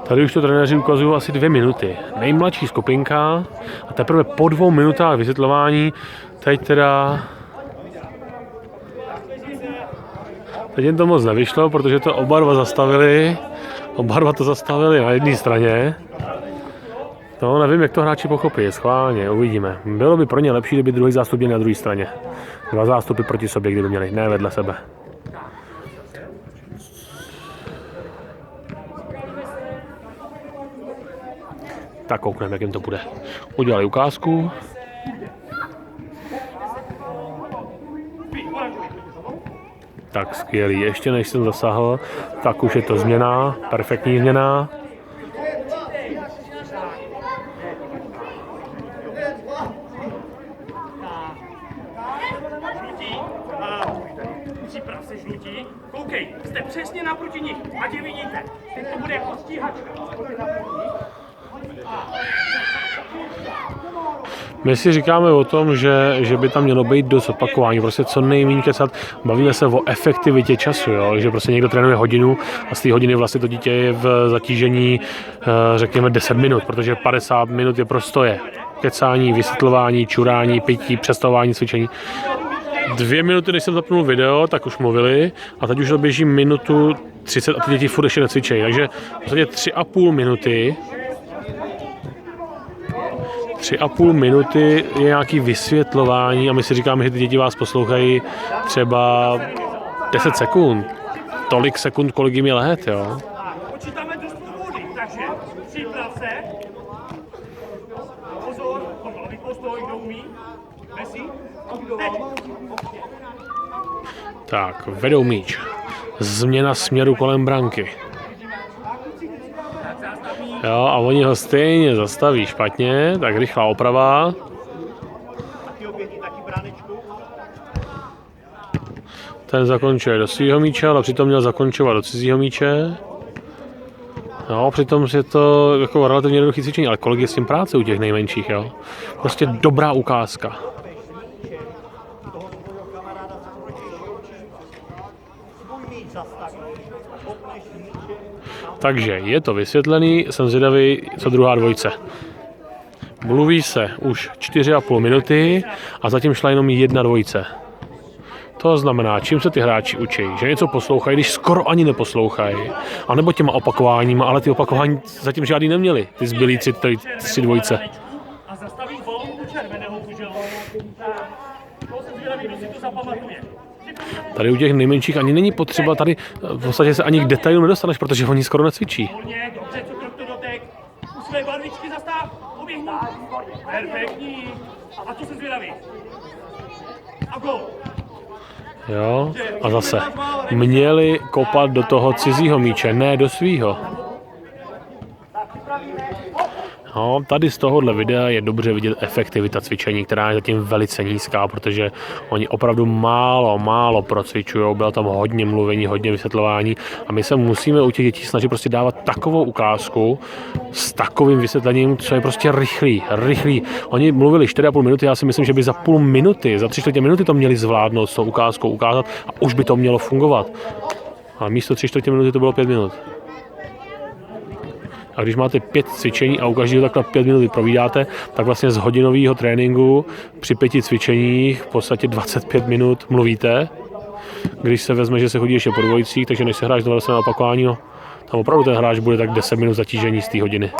Tady už to trenéři ukazují asi 2 minuty. Nejmladší skupinka a teprve po 2 minutách vysvětlování teď jim to moc nevyšlo, protože to oba dva to zastavili na jedné straně. No, nevím, jak to hráči pochopí, schválně, uvidíme. Bylo by pro ně lepší, kdyby druhý zástup byl na druhé straně. 2 zástupy proti sobě, kdyby měli, ne vedle sebe. Tak koukneme, jak jim to bude. Udělali ukázku. Tak skvělý, ještě než jsem zasáhl, tak už je to změna, perfektní změna. Koukej, jste přesně naproti nich, ať je vidíte. Teď to bude jako stíhačka. My si říkáme o tom, že by tam mělo být dost opakování, prostě co nejméně kecat. Bavíme se o efektivitě času, jo? Že prostě někdo trénuje hodinu a z té hodiny vlastně to dítě je v zatížení, řekněme 10 minut, protože 50 minut je prostoje. Kecání, vysvětlování, čurání, pití, přestavování, cvičení. 2 minuty, než jsem zapnul video, tak už mluvili a teď už to běží minutu 30 a ty děti furt ještě necvičejí, takže v podstatě 3,5 minuty. 3,5 minuty je nějaký vysvětlování a my si říkáme, že ty děti vás poslouchají třeba 10 sekund. Tolik sekund, kolik jim je let, jo. Počítáme do svobody, takže připrav se. Pozor, hlavní postoj, kdo umí. Messi, teď. Tak, vedou míč. Změna směru kolem branky. Jo, a oni ho stejně zastaví špatně, tak rychlá oprava. Ten zakončuje do svého míče, ale přitom měl zakončovat do cizího míče. No, přitom je to jako relativně jednoduché cvičení, ale kolik je s tím práce u těch nejmenších, jo. Prostě dobrá ukázka. Takže je to vysvětlený, jsem zvědavý, co druhá dvojce. Mluví se už 4,5 minuty a zatím šla jenom 1 dvojce. To znamená, čím se ty hráči učí, že něco poslouchají, když skoro ani neposlouchají, anebo těma opakováníma, ale ty opakování zatím žádný neměli, ty zbylý 3 dvojce. A zastaví volou u červeného kuželu. To se zvědaví, kdo si to zapamatuje. Tady u těch nejmenších ani není potřeba, tady v podstatě se ani k detailu nedostaneš, protože oni skoro necvičí. Dobře, cukrok to dotek. U své barvičky zastav, oběhni. Perfektní. A to se zvědaví. A gol. Jo, a zase měli kopat do toho cizího míče, ne do svýho. No, tady z tohohle videa je dobře vidět efektivita cvičení, která je zatím velice nízká, protože oni opravdu málo procvičují, bylo tam hodně mluvení, hodně vysvětlování a my se musíme u těch dětí snažit prostě dávat takovou ukázku s takovým vysvětlením, co je prostě rychlý. Oni mluvili 4,5 minuty, já si myslím, že by za půl minuty, za 3/4 minuty to měli zvládnout s tou ukázkou ukázat a už by to mělo fungovat. A místo 3/4 minuty to bylo 5 minut. A když máte 5 cvičení a u každého takhle 5 minut vyprovídáte, tak vlastně z hodinového tréninku při 5 cvičeních v podstatě 25 minut mluvíte. Když se vezme, že se chodí ještě po dvojicích, takže než se hráč 20 na opakování, no, tam opravdu ten hráč bude tak 10 minut zatížení z té hodiny.